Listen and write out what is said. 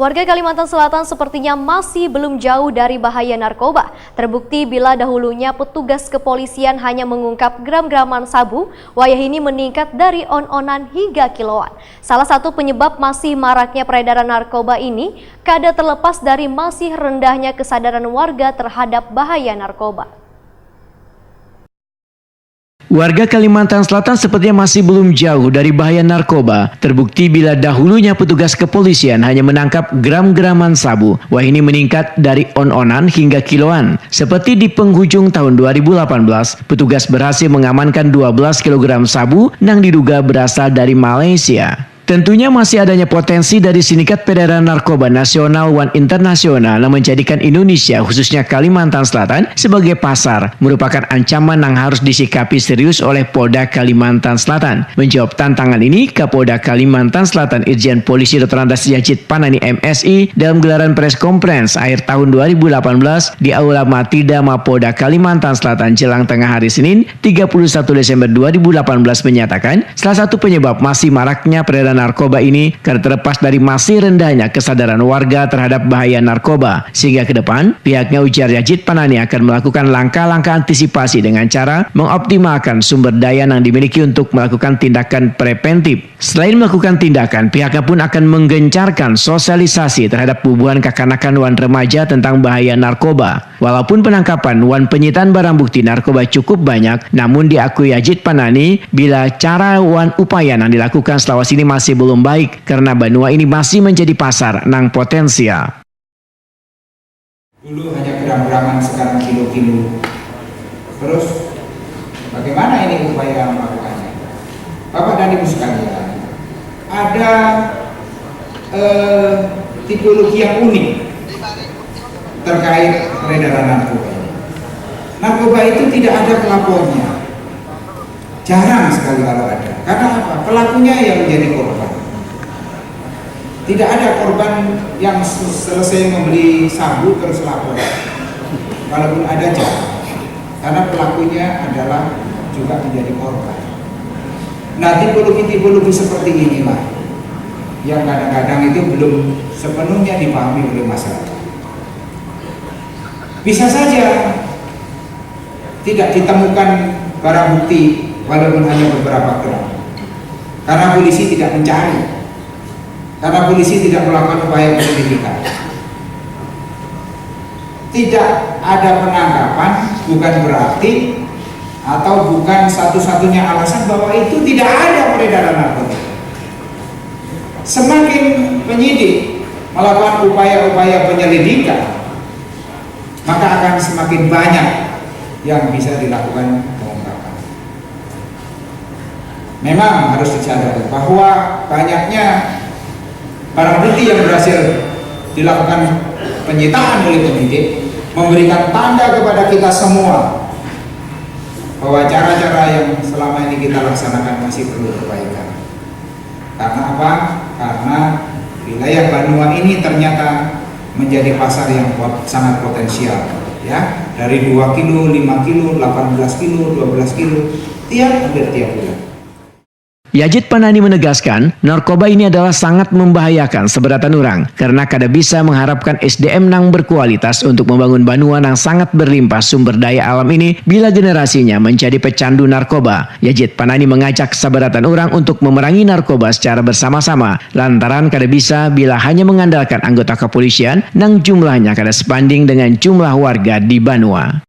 Warga Kalimantan Selatan sepertinya masih belum jauh dari bahaya narkoba. Terbukti bila dahulunya petugas kepolisian hanya mengungkap gram-graman sabu, wayah ini meningkat dari on-onan hingga kiloan. Salah satu penyebab masih maraknya peredaran narkoba ini, kada terlepas dari masih rendahnya kesadaran warga terhadap bahaya narkoba. Warga Kalimantan Selatan sepertinya masih belum jauh dari bahaya narkoba. Terbukti bila dahulunya petugas kepolisian hanya menangkap gram-graman sabu, wah ini meningkat dari on-onan hingga kiloan. Seperti di penghujung tahun 2018, petugas berhasil mengamankan 12 kg sabu yang diduga berasal dari Malaysia. Tentunya masih adanya potensi dari sindikat peredaran narkoba nasional dan internasional yang menjadikan Indonesia, khususnya Kalimantan Selatan, sebagai pasar, merupakan ancaman yang harus disikapi serius oleh Polda Kalimantan Selatan. Menjawab tantangan ini, Kapolda Kalimantan Selatan Irjen Polisi Dr. Andes Yajid Panani MSI dalam gelaran press conference akhir tahun 2018 di Aula Matida Mapolda Kalimantan Selatan jelang tengah hari Senin 31 Desember 2018 menyatakan salah satu penyebab masih maraknya peredaran narkoba ini karena terlepas dari masih rendahnya kesadaran warga terhadap bahaya narkoba, sehingga ke depan pihaknya, ujar Yajid Panani, akan melakukan langkah-langkah antisipasi dengan cara mengoptimalkan sumber daya yang dimiliki untuk melakukan tindakan preventif. Selain melakukan tindakan, pihaknya pun akan menggencarkan sosialisasi terhadap bubuhan kekanakan wan remaja tentang bahaya narkoba. Walaupun penangkapan wan penyitaan barang bukti narkoba cukup banyak, namun diakui Yajid Panani bila cara wan upaya yang dilakukan selama ini masih belum baik karena Banua ini masih menjadi pasar nang potensial. Dulu hanya gram-graman, sekarang kilo-kilo. Terus bagaimana ini upaya melakukannya? Bapak dan Ibu sekalian, ada tipologi yang unik terkait peredaran narkoba. Narkoba itu tidak ada pelapornya. Jarang sekali kalau ada. Karena apa? Pelakunya yang menjadi korban. Tidak ada korban yang selesai membeli sabu terus lapor. Walaupun ada jarang. Karena pelakunya adalah juga menjadi korban. Nah, tipologi-tipologi seperti inilah yang kadang-kadang itu belum sepenuhnya dipahami oleh masyarakat. Bisa saja tidak ditemukan barang bukti walaupun hanya beberapa gram, karena polisi tidak mencari, karena polisi tidak melakukan upaya penyelidikan. Tidak ada penangkapan bukan berarti atau bukan satu-satunya alasan bahwa itu tidak ada peredaran narkoba. Semakin penyidik melakukan upaya-upaya penyelidikan, maka akan semakin banyak yang bisa dilakukan pengungkapan. Memang harus disadari bahwa banyaknya barang bukti yang berhasil dilakukan penyitaan oleh penyidik memberikan tanda kepada kita semua bahwa cara-cara yang selama ini kita laksanakan masih perlu perbaikan. Karena apa? Karena wilayah Banua ini ternyata menjadi pasar yang sangat potensial, ya, dari 2 kilo, 5 kilo, 18 kilo, 12 kilo hampir tiap bulan. Yajid Panani menegaskan, narkoba ini adalah sangat membahayakan seberatan orang karena kada bisa mengharapkan SDM yang berkualitas untuk membangun Banua yang sangat berlimpah sumber daya alam ini bila generasinya menjadi pecandu narkoba. Yajid Panani mengajak seberatan orang untuk memerangi narkoba secara bersama-sama lantaran kada bisa bila hanya mengandalkan anggota kepolisian yang jumlahnya kada sebanding dengan jumlah warga di Banua.